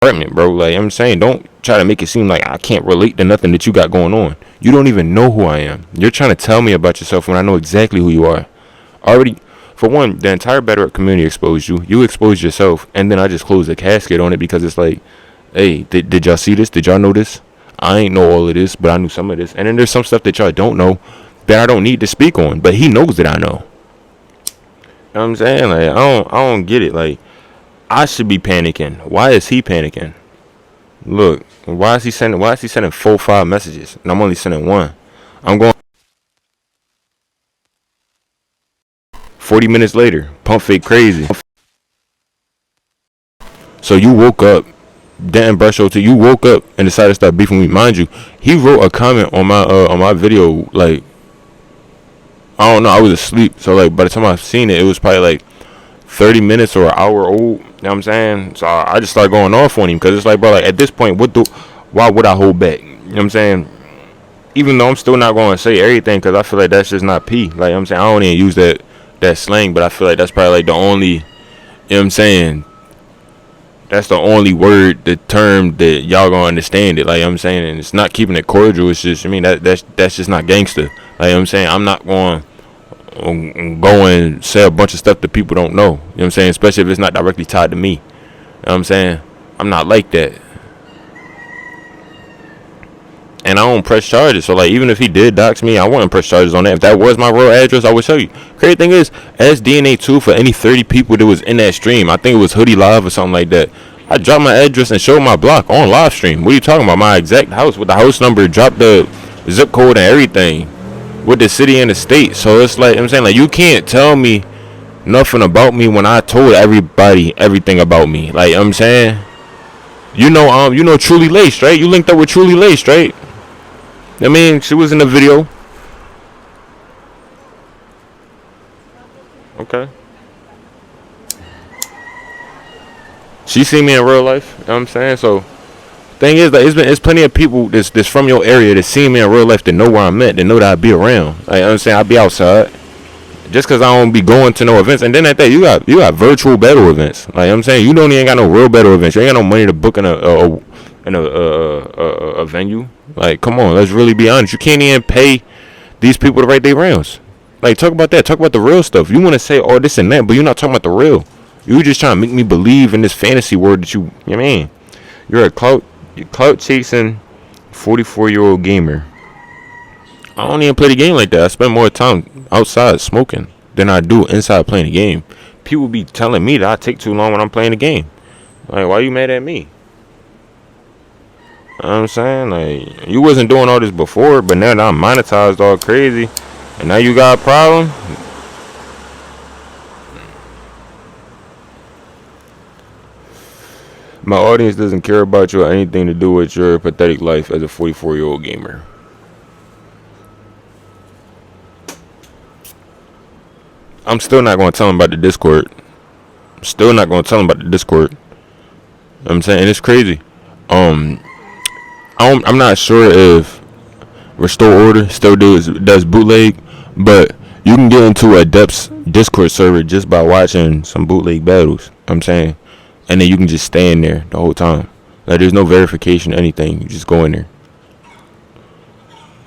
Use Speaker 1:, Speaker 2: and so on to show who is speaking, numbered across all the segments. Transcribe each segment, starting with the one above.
Speaker 1: apartment, bro. Like I'm saying, don't try to make it seem like I can't relate to nothing that you got going on. You don't even know who I am. You're trying to tell me about yourself when I know exactly who you are. Already, for one, the entire Battle Rap community exposed you. You exposed yourself, and then I just closed the casket on it because it's like, hey, did y'all see this? Did y'all know this? I ain't know all of this, but I knew some of this. And then there's some stuff that y'all don't know that I don't need to speak on, but he knows that I know. You know what I'm saying? Like I don't get it. Like I should be panicking. Why is he panicking? Look, why is he sending 4-5 messages and I'm only sending one? I'm going 40 minutes later, pump fake crazy. So you woke up, didn't brush your teeth. You woke up and decided to start beefing with me. Mind you, he wrote a comment on my video. Like I don't know, I was asleep. So like by the time I seen it, it was probably like 30 minutes or an hour old. You know what I'm saying? So I just started going off on him because it's like, bro, like at this point, why would I hold back? You know what I'm saying? Even though I'm still not going to say everything because I feel like that's just not P. Like you know what I'm saying, I don't even use that slang, but I feel like that's probably like the only, you know what I'm saying, that's the only word, the term that y'all gonna understand it. Like you know what I'm saying, and it's not keeping it cordial. It's just, I mean, that's just not gangster. Like you know what I'm saying, I'm not going go and say a bunch of stuff that people don't know. You know what I'm saying, especially if it's not directly tied to me. You know what I'm saying, I'm not like that. And I don't press charges. So like even if he did dox me, I wouldn't press charges on that. If that was my real address, I would show you. Crazy thing is, as DNA 2 for any 30 people that was in that stream, I think it was Hoodie Live or something like that, I dropped my address and showed my block on live stream. What are you talking about? My exact house with the house number, dropped the zip code and everything, with the city and the state. So it's like, I'm saying, like, you can't tell me nothing about me when I told everybody everything about me. Like I'm saying, you know Truly Laced, right? You linked up with Truly Laced, right? I mean, she was in the video. Okay. She seen me in real life. You know what I'm saying? So, thing is, like, it's plenty of people that's from your area that see me in real life that know where I'm at, that know that I be around. Like, you know what I'm saying? I be outside. Just because I don't be going to no events. And then at that, you got virtual battle events. Like, you know what I'm saying? You don't even got no real battle events. You ain't got no money to book in a venue. Like, come on, let's really be honest. You can't even pay these people to write their rounds. Like, talk about that. Talk about the real stuff. You want to say all this and that, but you're not talking about the real. You just trying to make me believe in this fantasy world that you know what I mean? You're a clout chasing 44-year-old gamer. I don't even play the game like that. I spend more time outside smoking than I do inside playing the game. People be telling me that I take too long when I'm playing the game. Like, why you mad at me? You know what I'm saying? Like, you wasn't doing all this before, but now that I'm monetized all crazy, and now you got a problem? My audience doesn't care about you or anything to do with your pathetic life as a 44-year-old gamer. I'm still not going to tell them about the Discord. Still not going to tell them about the Discord. You know what I'm saying? And it's crazy. I'm not sure if Restore Order still does bootleg, but you can get into Adept's Discord server just by watching some bootleg battles. You know what I'm saying? And then you can just stay in there the whole time. Like, there's no verification, anything. You just go in there.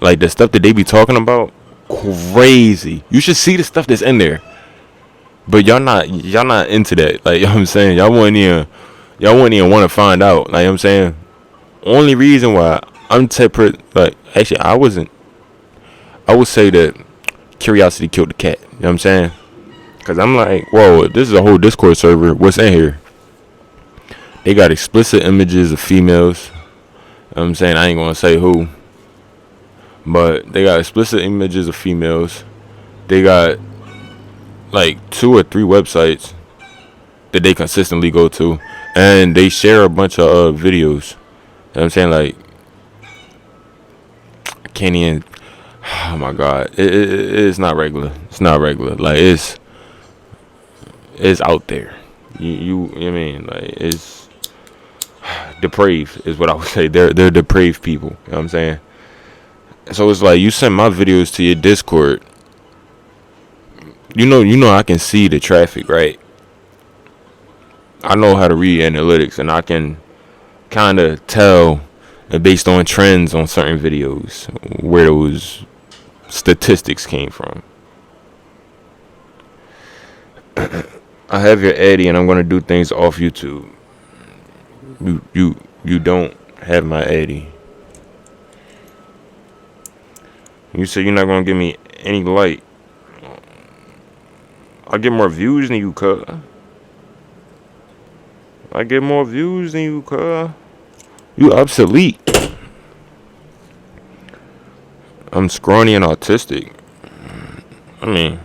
Speaker 1: Like, the stuff that they be talking about, crazy. You should see the stuff that's in there. But y'all not into that. Like, you know what I'm saying? Y'all wouldn't even want to find out. Like, you know what I'm saying? Only reason why I'm like, actually, I would say that curiosity killed the cat. You know what I'm saying? Because I'm like, whoa, if this is a whole Discord server, what's in here? They got explicit images of females. You know what I'm saying? I ain't going to say who. But they got explicit images of females. They got like 2 or 3 websites that they consistently go to. And they share a bunch of videos. You know what I'm saying? Like, I can't even. Oh my God. It's not regular. It's not regular. Like, it's out there. You know what I mean? Like, it's depraved is what I would say. They're depraved people. You know what I'm saying? So it's like, you send my videos to your Discord. You know I can see the traffic, right? I know how to read analytics, and I can kind of tell based on trends on certain videos where those statistics came from. I have your Addy, and I'm gonna do things off YouTube. You don't have my Addy. You say you're not gonna give me any light. I get more views than you, cuz. I get more views than you, cuz. You obsolete. I'm scrawny and autistic. I mean,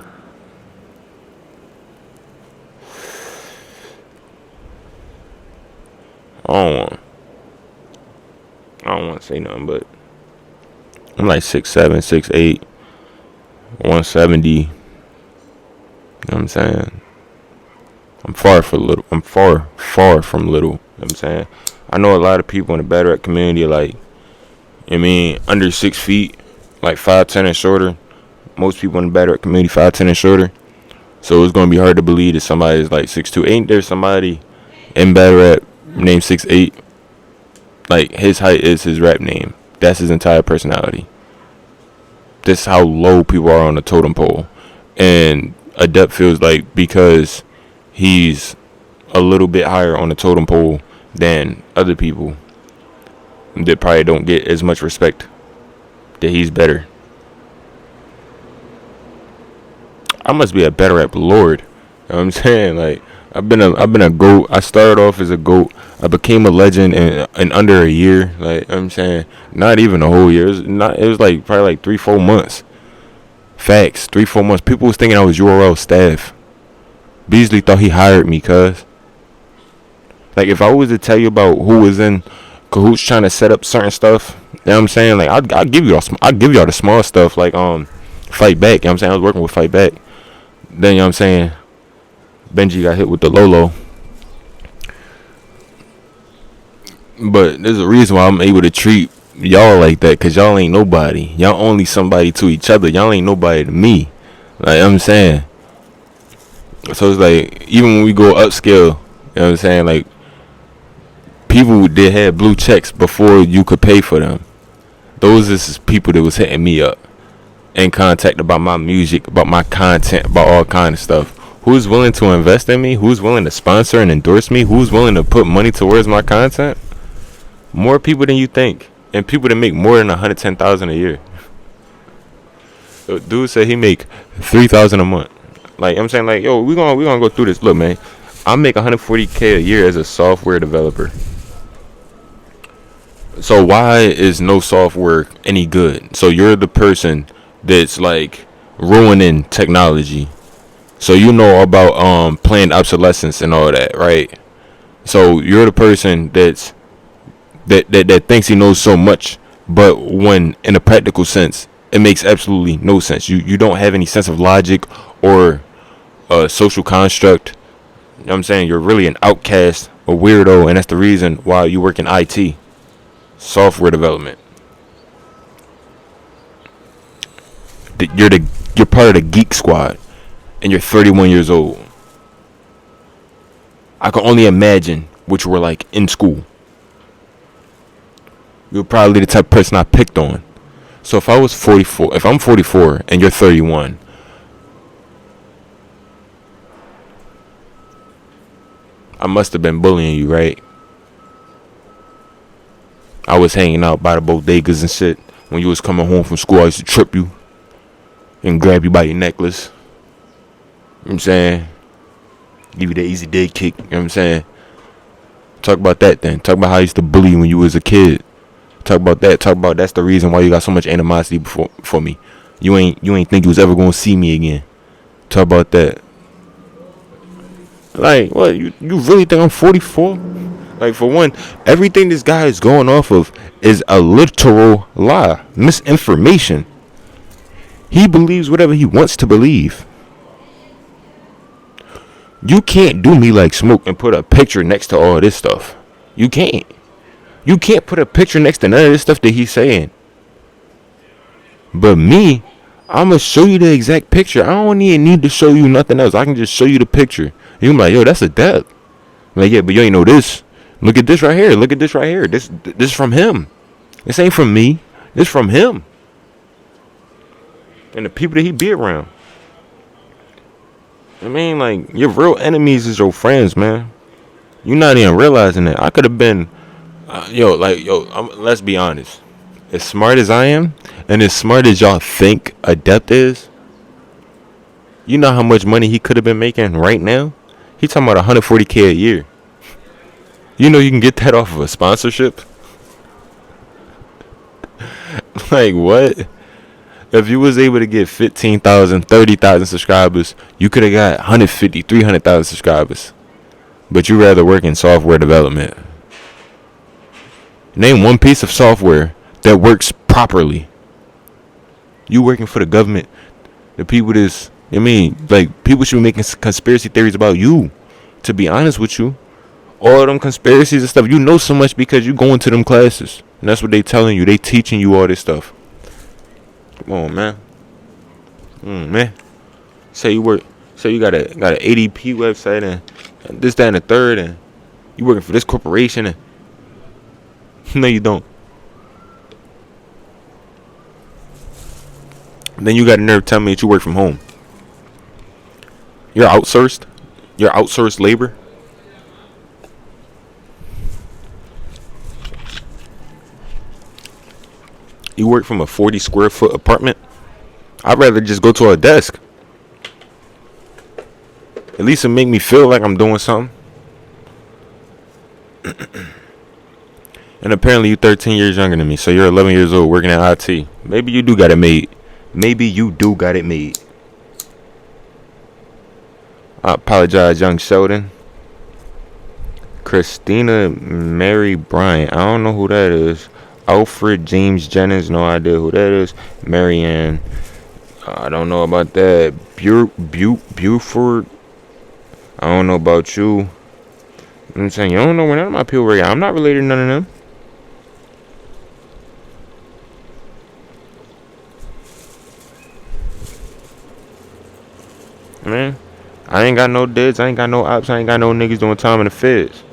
Speaker 1: I don't want to say nothing, but I'm like 6'7", 6'8", 170. You know what I'm saying? I'm far from little. I'm far from little. You know what I'm saying? I know a lot of people in the battle rap community like, I mean, under 6 feet, like 5'10" and shorter. Most people in the battle rap community 5'10" and shorter. So it's gonna be hard to believe that somebody is like 6'2". Ain't there somebody in battle rap named 6'8"? Like, his height is his rap name. That's his entire personality. This is how low people are on the totem pole. And Adept feels like because he's a little bit higher on the totem pole than other people that probably don't get as much respect, that he's better. I must be a better rap lord. You know what I'm saying? Like, I've been a goat. I started off as a goat. I became a legend in under a year. Like, you know what I'm saying, not even a whole year. It was like probably like 3-4 months. Facts, 3-4 months. People was thinking I was URL staff. Beasley thought he hired me, cuz. Like, if I was to tell you about who was in cahoots trying to set up certain stuff, you know what I'm saying? Like, I'll give y'all the small stuff, like Fight Back. You know what I'm saying? I was working with Fight Back. Then, you know what I'm saying, Benji got hit with the Lolo. But there's a reason why I'm able to treat y'all like that, because y'all ain't nobody. Y'all only somebody to each other. Y'all ain't nobody to me. Like, I'm saying. So it's like, even when we go upscale, you know what I'm saying, like, people did have blue checks before you could pay for them. Those is people that was hitting me up in contact about my music, about my content, about all kind of stuff. Who's willing to invest in me? Who's willing to sponsor and endorse me? Who's willing to put money towards my content? More people than you think, and people that make more than $110,000 a year. So dude said he make $3,000 a month. Like, I'm saying, like, yo, we gonna go through this. Look, man, I make $140K a year as a software developer. So why is no software any good? So you're the person that's like ruining technology. So you know about planned obsolescence and all that, right? So you're the person that thinks he knows so much, but when in a practical sense, it makes absolutely no sense. You don't have any sense of logic or social construct. You know what I'm saying? You're really an outcast, a weirdo, and that's the reason why you work in IT, software development. You're part of the geek squad, and you're 31 years old. I can only imagine what you were like in school. You're probably the type of person I picked on. So if I'm 44 and you're 31, I must have been bullying you, right? I was hanging out by the bodegas and shit. When you was coming home from school, I used to trip you and grab you by your necklace. You know what I'm saying? Give you the easy day kick. You know what I'm saying? Talk about that then. Talk about how I used to bully you when you was a kid. Talk about that. Talk about that's the reason why you got so much animosity for me. You ain't think you was ever gonna see me again. Talk about that. Like, what? You really think I'm 44? Like, for one, everything this guy is going off of is a literal lie, misinformation. He believes whatever he wants to believe. You can't do me like Smoke and put a picture next to all this stuff. You can't. You can't put a picture next to none of this stuff that he's saying. But me, I'm going to show you the exact picture. I don't even need to show you nothing else. I can just show you the picture. You're like, yo, that's Adept. I'm like, yeah, but you ain't know this. Look at this right here. Look at this right here. This is from him. This ain't from me. This from him. And the people that he be around. I mean, like, your real enemies is your friends, man. You're not even realizing that. I could have been, let's be honest. As smart as I am, and as smart as y'all think Adept is, you know how much money he could have been making right now? He talking about 140K a year. You know you can get that off of a sponsorship? Like, what? If you was able to get 15,000, 30,000 subscribers, you could have got 150, 300,000 subscribers. But you rather work in software development. Name one piece of software that works properly. You working for the government. The people people should be making conspiracy theories about you. To be honest with you. All them conspiracies and stuff, you know so much because you going to them classes. And that's what they telling you. They teaching you all this stuff. Come on, man. Man. Say you got a ADP website and this, that, and the third, and you working for this corporation, and no, you don't. Then you got a nerve telling me that you work from home. You're outsourced. You're outsourced labor. You work from a 40 square foot apartment. I'd rather just go to a desk. At least it make me feel like I'm doing something. And apparently you're 13 years younger than me, so you're 11 years old working at IT. Maybe you do got it made. I apologize, young Sheldon. Christina Mary Bryant. I don't know who that is. Alfred James Jennings. No idea who that is. Marianne. I don't know about that. Buford. I don't know about you. I'm saying, you don't know where none of my people were. I'm not related to none of them. Man, I ain't got no deads. I ain't got no ops. I ain't got no niggas doing time in the feds.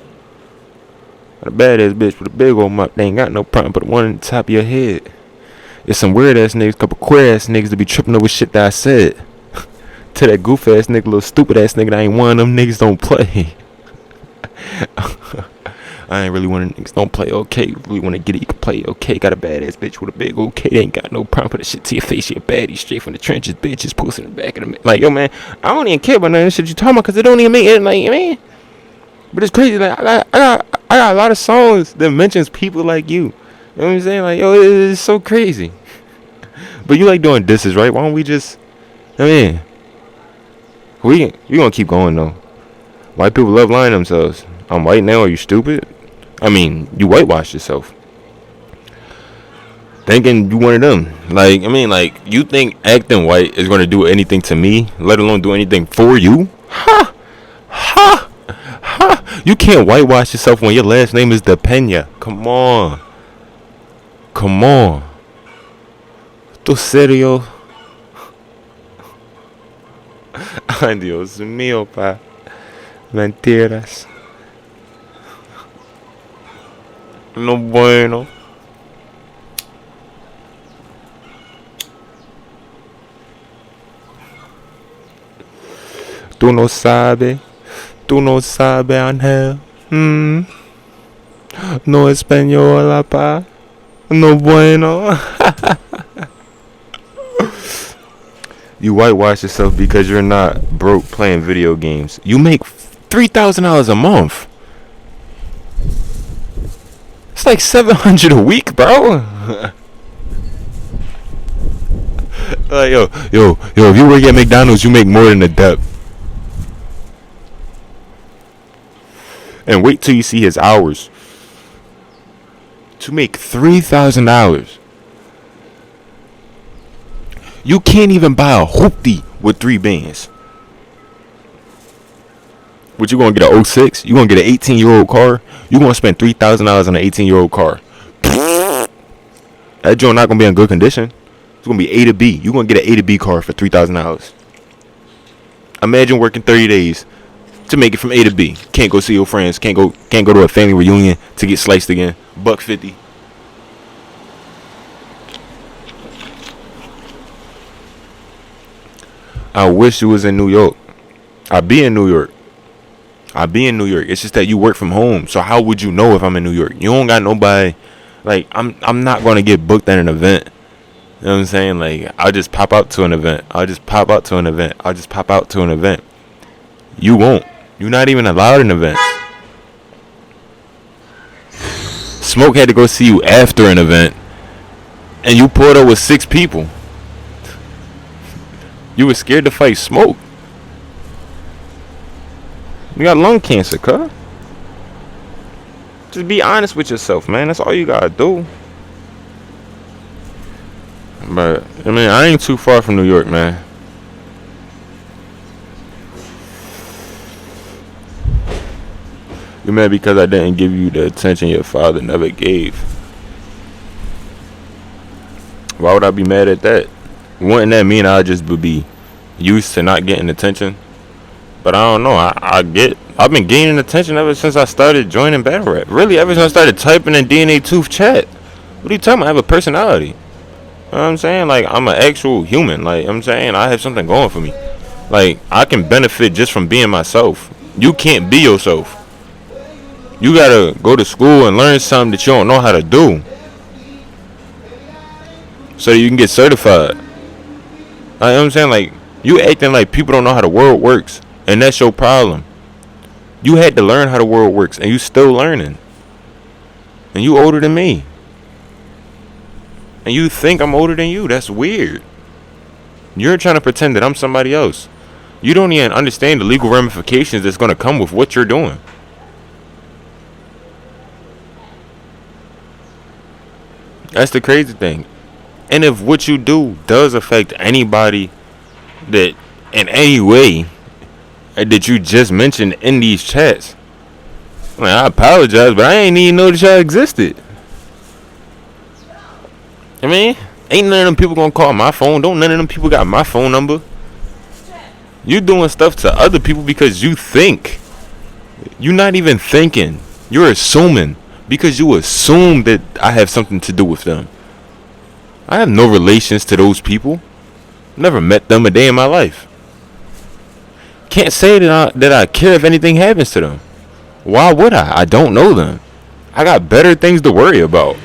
Speaker 1: Got a badass bitch with a big old mouth. They ain't got no problem but one on the top of your head. It's some weird ass niggas, couple queer ass niggas to be tripping over shit that I said. To that goof ass nigga, little stupid ass nigga that ain't one of them niggas don't play. I ain't really one of them niggas don't play okay. You really wanna get it, you can play okay. Got a badass bitch with a big okay. They ain't got no problem. Put that shit to your face, you a baddie. Straight from the trenches, bitches posting in the back of the like, yo man, I don't even care about none of this shit you talking about, cause it don't even make it, like, man. But it's crazy, like I got a lot of songs that mentions people like you. You know what I'm saying? Like, yo, it's so crazy. But you like doing disses, right? Why don't we just, we gonna keep going though. White people love lying themselves. I'm white now, are you stupid? I mean, you whitewashed yourself. Thinking you one of them. Like, you think acting white is gonna do anything to me, let alone do anything for you? Ha! Ha! Ha! You can't whitewash yourself when your last name is De Peña. Come on. Come on. ¿Tú serio? Ay, Dios mío, pa. Mentiras. No bueno. Tú no sabes, Ángel. No española, pa. No bueno. You whitewash yourself because you're not broke playing video games. You make $3,000 a month. It's like $700 a week, bro. Like, yo, if you work at McDonald's, you make more than Adept. And wait till you see his hours. To make $3,000. You can't even buy a hoopty with 3 bands. What, you gonna get an 06? You gonna get an 18-year-old car? You gonna spend $3,000 on an 18-year-old car? That joint not gonna be in good condition. It's gonna be A to B. You gonna get an A to B car for $3,000. Imagine working 30 days, to make it from A to B. Can't go see your friends. Can't go to a family reunion to get sliced again. $1.50. I wish you was in New York. I'd be in New York. It's just that you work from home. So how would you know if I'm in New York? You don't got nobody. Like, I'm not gonna get booked at an event. You know what I'm saying? Like, I'll just pop out to an event. You won't. You're not even allowed in events. Smoke had to go see you after an event, and you pulled up with 6 people. You were scared to fight Smoke. You got lung cancer, cuz. Just be honest with yourself, man. That's all you gotta do. But, I mean, I ain't too far from New York, man. You mad because I didn't give you the attention your father never gave. Why would I be mad at that? Wouldn't that mean I just would be used to not getting attention? But I don't know. I've been gaining attention ever since I started joining battle rap. Really, ever since I started typing in DNA Tooth chat. What are you talking about? I have a personality. You know what I'm saying? Like, I'm an actual human. Like, I'm saying I have something going for me. Like, I can benefit just from being myself. You can't be yourself. You gotta go to school and learn something that you don't know how to do, so that you can get certified. You know what I'm saying? Like, you acting like people don't know how the world works, and that's your problem. You had to learn how the world works, and you still learning. And you older than me. And you think I'm older than you. That's weird. You're trying to pretend that I'm somebody else. You don't even understand the legal ramifications that's going to come with what you're doing. That's the crazy thing. And if what you do does affect anybody that in any way that you just mentioned in these chats, I apologize, but I ain't even know that y'all existed. I mean, ain't none of them people gonna call my phone. Don't none of them people got my phone number. You doing stuff to other people because you think. You're not even thinking. You're assuming. Because you assume that I have something to do with them. I have no relations to those people. Never met them a day in my life. Can't say that I care if anything happens to them. Why would I? I don't know them. I got better things to worry about.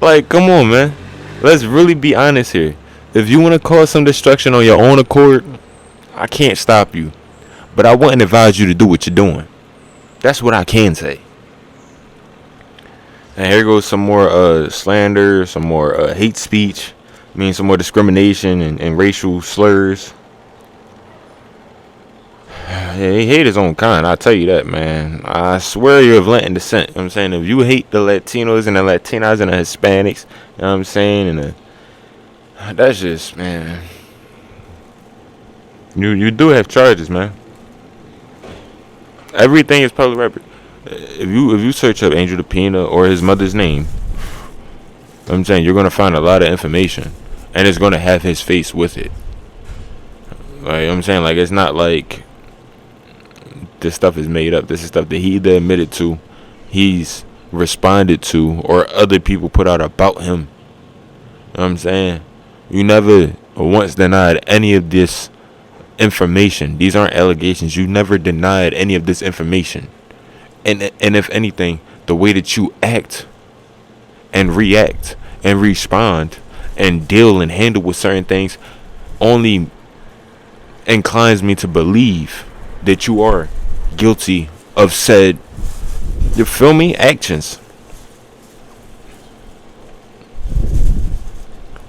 Speaker 1: Like, come on, man. Let's really be honest here. If you want to cause some destruction on your own accord, I can't stop you. But I wouldn't advise you to do what you're doing. That's what I can say. And here goes some more slander, some more hate speech. I mean, some more discrimination and racial slurs. Yeah, he hate his own kind, I'll tell you that, man. I swear you're of Latin descent. You know what I'm saying? If you hate the Latinos and the Latinas and the Hispanics, you know what I'm saying? That's just, man. You do have charges, man. Everything is public record. If you search up Angel the Pina or his mother's name, I'm saying you're gonna find a lot of information, and it's gonna have his face with it. Like, I'm saying, like, it's not like this stuff is made up. This is stuff that he either admitted to, he's responded to, or other people put out about him. You know what I'm saying? You never once denied any of this information. These aren't allegations. You never denied any of this information. And if anything, the way that you act and react and respond and deal and handle with certain things only inclines me to believe that you are guilty of said, you feel me, actions.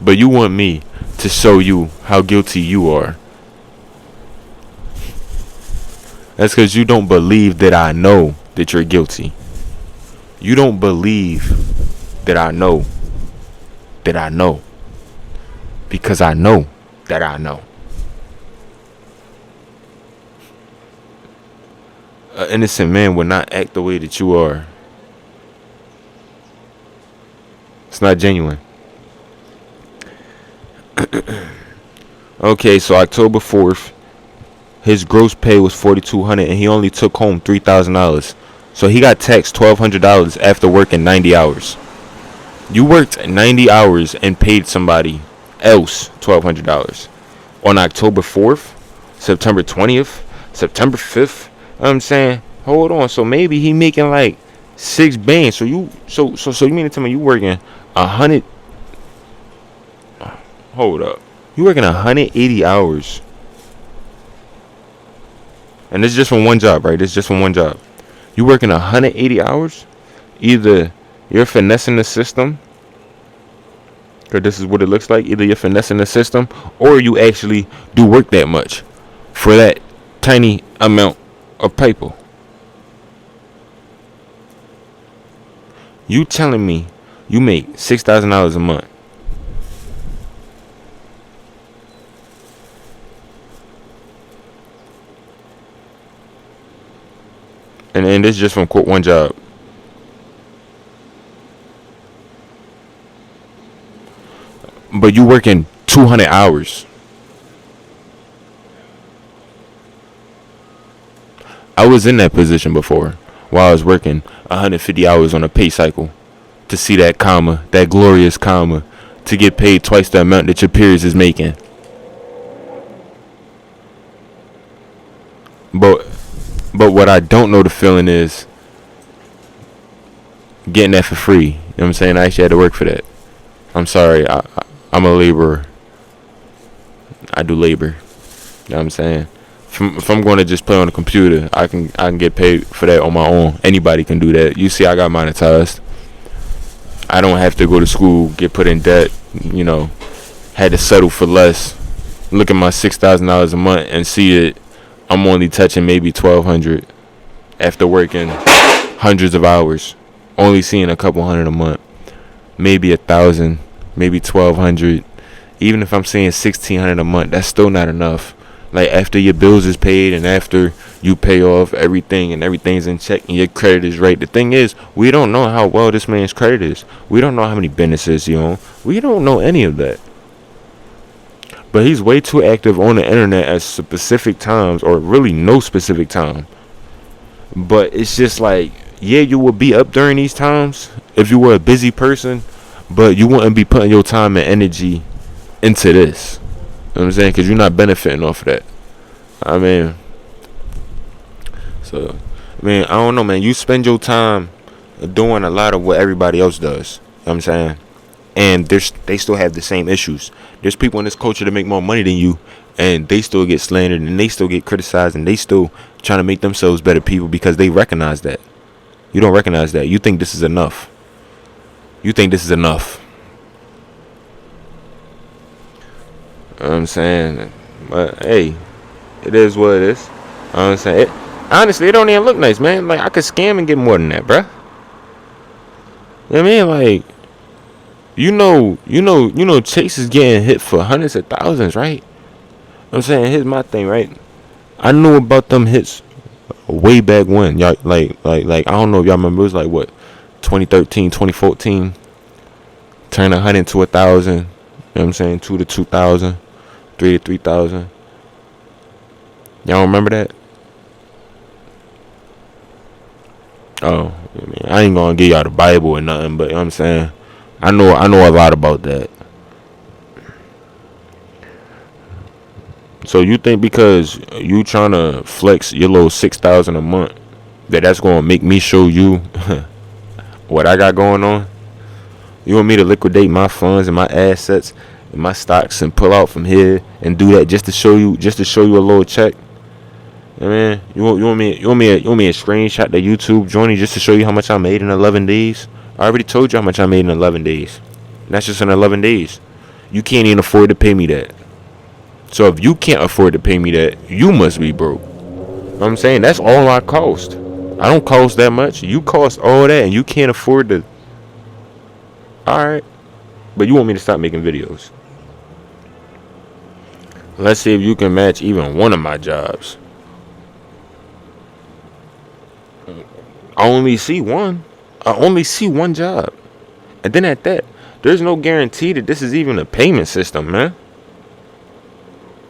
Speaker 1: But you want me to show you how guilty you are. That's because you don't believe that I know that you're guilty. You don't believe that I know that I know. Because I know that I know. An innocent man would not act the way that you are. It's not genuine. Okay, so October 4th, his gross pay was $4,200, and he only took home $3,000. So he got taxed $1,200 after working 90 hours. You worked 90 hours and paid somebody else $1,200 on October 4th, September 20th, September 5th. I'm saying, hold on. So maybe he making like $6 bands. So you mean to tell me you working 100? Hold up. You working 180 hours, and this is just from one job, right? This is just from one job. You working 180 hours. Either you're finessing the system, because this is what it looks like. Either you're finessing the system, or you actually do work that much for that tiny amount of paper. You telling me you make $6,000 a month? And this is just from one job. But you working 200 hours. I was in that position before, while I was working 150 hours on a pay cycle, to see that comma, that glorious comma, to get paid twice the amount that your peers is making. But what I don't know the feeling is getting that for free. You know what I'm saying? I actually had to work for that. I'm sorry. I'm a laborer. I do labor. You know what I'm saying? If I'm going to just play on the computer, I can get paid for that on my own. Anybody can do that. You see, I got monetized. I don't have to go to school, get put in debt. You know, had to settle for less. Look at my $6,000 a month and see it. I'm only touching maybe $1,200 after working hundreds of hours. Only seeing a couple hundred a month, maybe 1,000, maybe 1,200. Even if I'm seeing 1,600 a month, that's still not enough. Like, after your bills is paid and after you pay off everything and everything's in check and your credit is right. The thing is, we don't know how well this man's credit is. We don't know how many businesses he owns. We don't know any of that. But he's way too active on the internet at specific times, or really no specific time. But it's just like, yeah, you would be up during these times if you were a busy person, but you wouldn't be putting your time and energy into this. You know what I'm saying? Because you're not benefiting off of that. I mean, I don't know, man. You spend your time doing a lot of what everybody else does. You know what I'm saying? And they still have the same issues. There's people in this culture that make more money than you, and they still get slandered, and they still get criticized, and they still trying to make themselves better people because they recognize that. You don't recognize that. You think this is enough. You know what I'm saying? But hey, it is what it is. You know what I'm saying? Honestly, it don't even look nice, man. Like, I could scam and get more than that, bruh. You know what I mean? Like, you know, Chase is getting hit for hundreds of thousands, right? You know what I'm saying? Here's my thing, right? I knew about them hits way back when. Y'all, like, I don't know if y'all remember. It was like, what, 2013, 2014? Turn 100 to 1,000. You know what I'm saying? 2 to 2,000. 3 to 3,000. Y'all remember that? Oh, I ain't gonna give y'all the Bible or nothing, but you know what I'm saying? I know a lot about that. So you think because you trying to flex your little 6,000 a month that's gonna make me show you what I got going on? You want me to liquidate my funds and my assets and my stocks and pull out from here and do that just to show you a little check? I mean, you want me a screenshot the YouTube journey just to show you how much I made in 11 days? I already told you how much I made in 11 days. That's just in 11 days. You can't even afford to pay me that. So if you can't afford to pay me that, you must be broke. You know what I'm saying? That's all I cost. I don't cost that much. You cost all that and you can't afford to. Alright. But you want me to stop making videos. Let's see if you can match even one of my jobs. I only see one job. And then at that, there's no guarantee that this is even a payment system, man.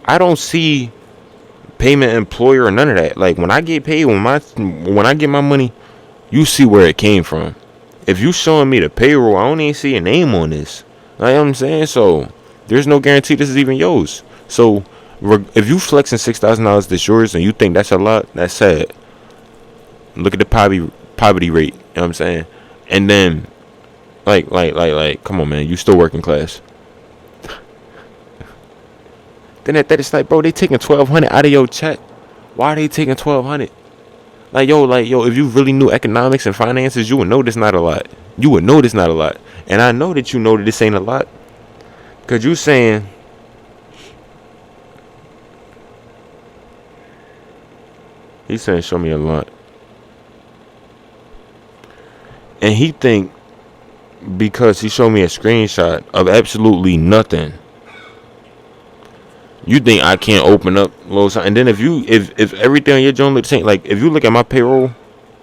Speaker 1: I don't see payment employer or none of that. Like when I get paid, when I get my money, you see where it came from. If you showing me the payroll, I don't even see your name on this. Like, you know what I'm saying? So there's no guarantee this is even yours. So if you flexing $6,000 that's yours and you think that's a lot, that's sad. Look at the poverty rate. You know what I'm saying? And then like, come on, man, you still working class. Then at that, it's like, bro, they taking $1,200 out of your check. Why are they taking $1,200? Like, yo, if you really knew economics and finances, you would know this not a lot. You would know this not a lot. And I know that you know that this ain't a lot. Because you saying, he's saying, show me a lot. And he think, because he showed me a screenshot of absolutely nothing, you think I can't open up little something. And then if everything on your joint looks the same, like if you look at my payroll,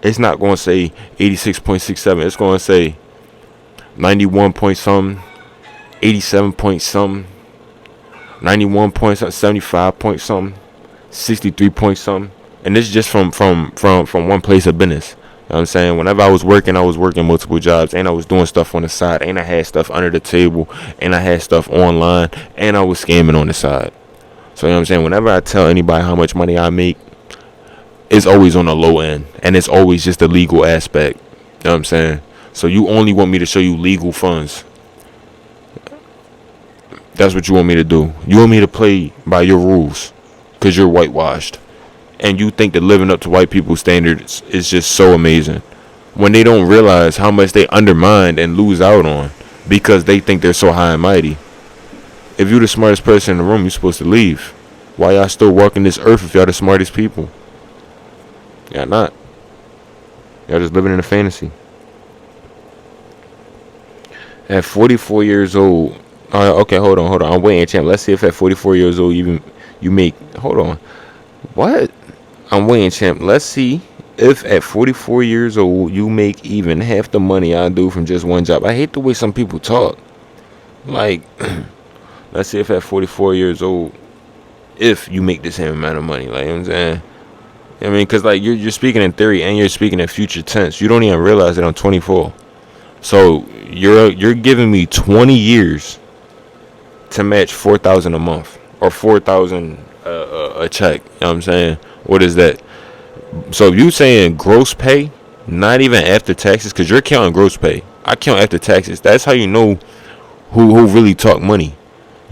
Speaker 1: it's not going to say 86.67. It's going to say 91 point something, 87 point something, 91 point something, 75 point something, 63 point something. And this is just from one place of business. You know what I'm saying? Whenever I was working multiple jobs, and I was doing stuff on the side, and I had stuff under the table, and I had stuff online, and I was scamming on the side. So, you know what I'm saying? Whenever I tell anybody how much money I make, it's always on the low end. And it's always just the legal aspect. You know what I'm saying? So you only want me to show you legal funds. That's what you want me to do. You want me to play by your rules because you're whitewashed. And you think that living up to white people's standards is just so amazing. When they don't realize how much they undermine and lose out on because they think they're so high and mighty. If you're the smartest person in the room, you're supposed to leave. Why y'all still walking this earth if y'all the smartest people? Y'all not. Y'all just living in a fantasy. At 44 years old, okay, hold on. I'm waiting, champ. Let's see if at 44 years old you make. Hold on. What? I'm waiting, champ. Let's see if at 44 years old you make even half the money I do from just one job. I hate the way some people talk. Like. Let's see if at 44 years old, if you make the same amount of money. Like, you know what I'm saying? I mean, because, like, you're speaking in theory and you're speaking in future tense. You don't even realize that I'm 24. So, you're giving me 20 years to match $4,000 a month. Or $4,000 a check. You know what I'm saying? What is that? So, if you saying gross pay, not even after taxes, because you're counting gross pay. I count after taxes. That's how you know who really talk money.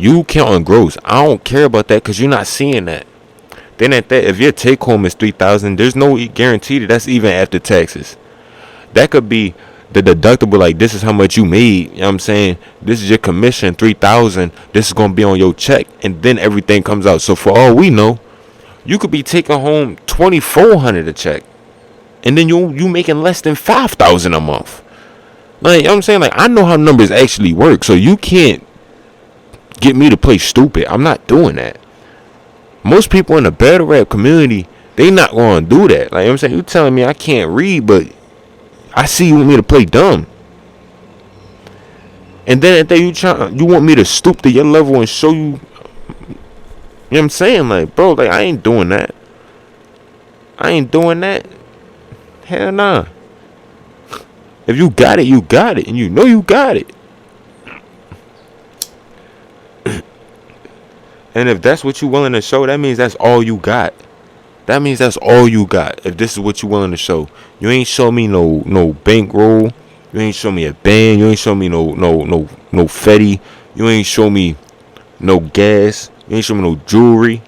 Speaker 1: You counting gross. I don't care about that because you're not seeing that. Then at that, if your take home is $3,000, there's no guarantee that that's even after taxes. That could be the deductible. Like, this is how much you made. You know what I'm saying? This is your commission, $3,000. This is gonna be on your check, and then everything comes out. So for all we know, you could be taking home $2,400 a check, and then you making less than $5,000 a month. Like, you know what I'm saying? Like, I know how numbers actually work, so you can't get me to play stupid. I'm not doing that. Most people in the battle rap community, they not going to do that. Like, you know what I'm saying? You telling me I can't read, but I see you want me to play dumb. And then at that you want me to stoop to your level and show you. You know what I'm saying? Like, bro, like, I ain't doing that. I ain't doing that. Hell nah. If you got it, you got it. And you know you got it. And if that's what you're willing to show, that means that's all you got. That means that's all you got. If this is what you're willing to show. You ain't show me no bankroll. You ain't show me a band. You ain't show me no fetty. You ain't show me no gas. You ain't show me no jewelry.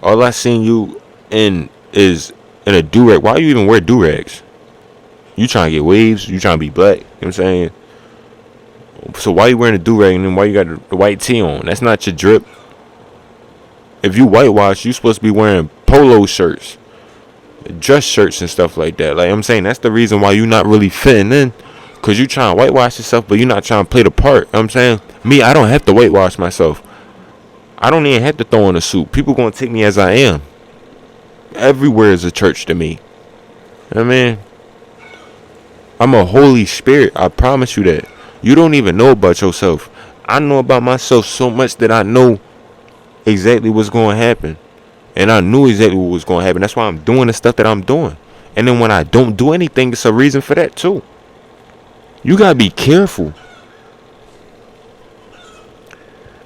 Speaker 1: All I seen you in is in a do-rag. Why you even wear do-rags? You trying to get waves? You trying to be black? You know what I'm saying? So why you wearing a do-rag and then why you got the white tee on? That's not your drip. If you whitewash, you supposed to be wearing polo shirts, dress shirts and stuff like that. Like I'm saying, that's the reason why you not really fitting in. Because you trying to whitewash yourself, but you're not trying to play the part. You know what I'm saying? Me, I don't have to whitewash myself. I don't even have to throw on a suit. People going to take me as I am. Everywhere is a church to me. You know what I mean? I'm a Holy Spirit. I promise you that. You don't even know about yourself. I know about myself so much that I know exactly what's going to happen. And I knew exactly what was going to happen. That's why I'm doing the stuff that I'm doing. And then when I don't do anything, it's a reason for that too. You got to be careful.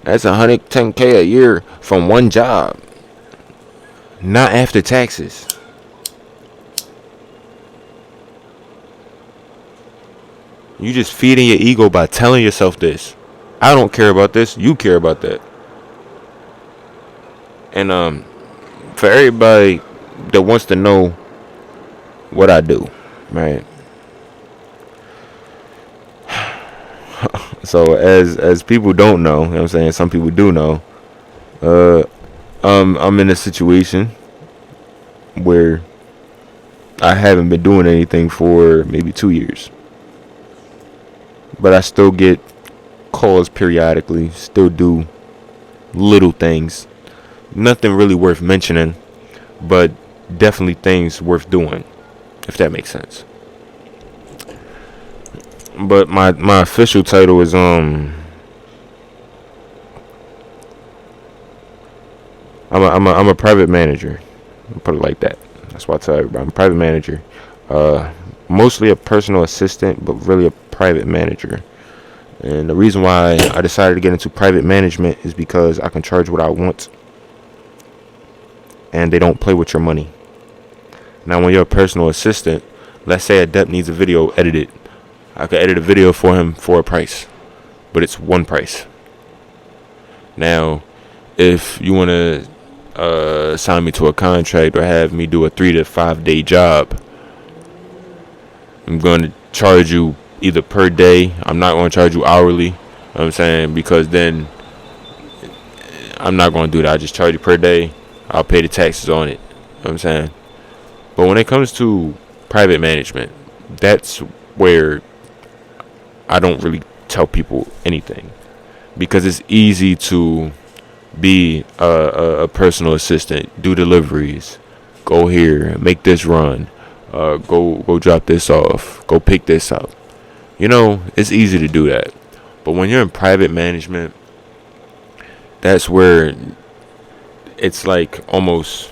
Speaker 1: That's 110K a year from one job. Not after taxes. You just feeding your ego by telling yourself this. I don't care about this. You care about that. And for everybody that wants to know what I do, right? So as people don't know, you know what I'm saying, some people do know. I'm in a situation where I haven't been doing anything for maybe 2 years, but I still get calls periodically. Still do little things. Nothing really worth mentioning, but definitely things worth doing, if that makes sense. But my official title is I'm a private manager. I'll put it like that. That's why I tell everybody I'm a private manager. Mostly a personal assistant, but really a private manager. And the reason why I decided to get into private management is because I can charge what I want, and they don't play with your money. Now, when you're a personal assistant, let's say Adept needs a video edited. I could edit a video for him for a price, but it's one price. Now, if you want to sign me to a contract or have me do a 3 to 5 day job, I'm going to charge you either per day. I'm not going to charge you hourly. You know what I'm saying? Because then I'm not going to do that. I just charge you per day. I'll pay the taxes on it. You know what I'm saying? But when it comes to private management, that's where I don't really tell people anything, because it's easy to be a personal assistant, do deliveries, go here, make this run, go drop this off, go pick this up. You know, it's easy to do that. But when you're in private management, that's where it's like almost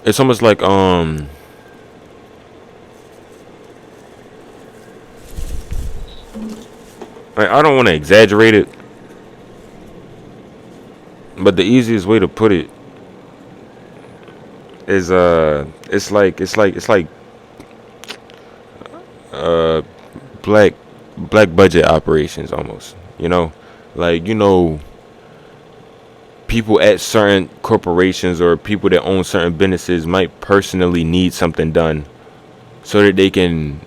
Speaker 1: it's almost like I don't want to exaggerate it, but the easiest way to put it is it's like uh black budget operations almost, you know, like, you know, people at certain corporations or people that own certain businesses might personally need something done so that they can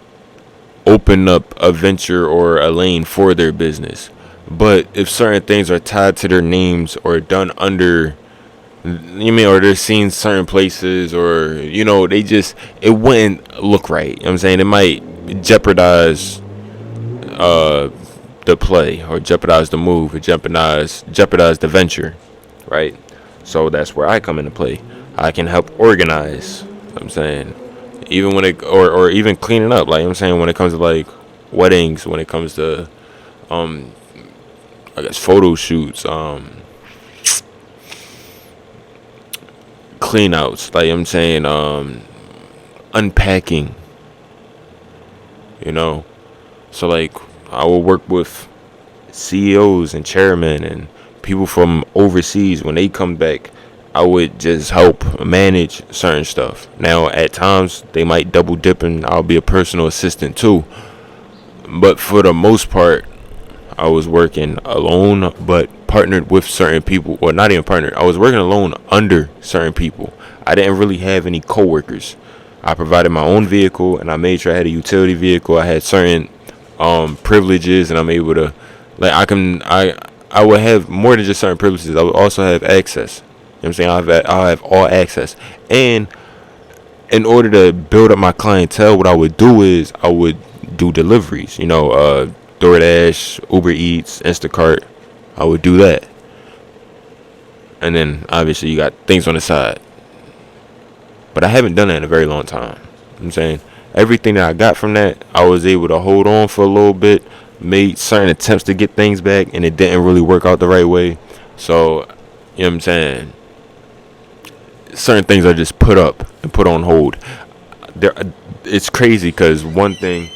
Speaker 1: open up a venture or a lane for their business. But if certain things are tied to their names or done under, you mean, or they're seen certain places, or, you know, it wouldn't look right. You know what I'm saying? It might jeopardize the play, or jeopardize the move, or jeopardize the venture, right? So that's where I come into play. I can help organize, you know what I'm saying, even when it, or even cleaning up, like, you know what I'm saying, when it comes to like weddings, when it comes to I guess photo shoots, clean outs, like, you know what I'm saying, unpacking, you know. So like, I will work with CEOs and chairmen and people from overseas. When they come back, I would just help manage certain stuff. Now, at times, they might double dip and I'll be a personal assistant too. But for the most part, I was working alone, but partnered with certain people. Or not even partnered. I was working alone under certain people. I didn't really have any coworkers. I provided my own vehicle, and I made sure I had a utility vehicle. I had certain privileges, and I'm able to, like, I would have more than just certain privileges. I would also have access. You know what I'm saying? I'll have all access. And in order to build up my clientele, what I would do is I would do deliveries. You know, DoorDash, Uber Eats, Instacart. I would do that. And then obviously you got things on the side. But I haven't done that in a very long time. You know what I'm saying? Everything that I got from that, I was able to hold on for a little bit, made certain attempts to get things back, and it didn't really work out the right way. So, you know what I'm saying? Certain things are just put up and put on hold. There, it's crazy because one thing.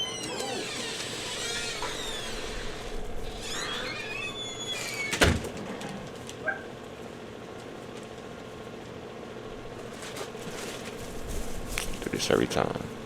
Speaker 1: Do this every time.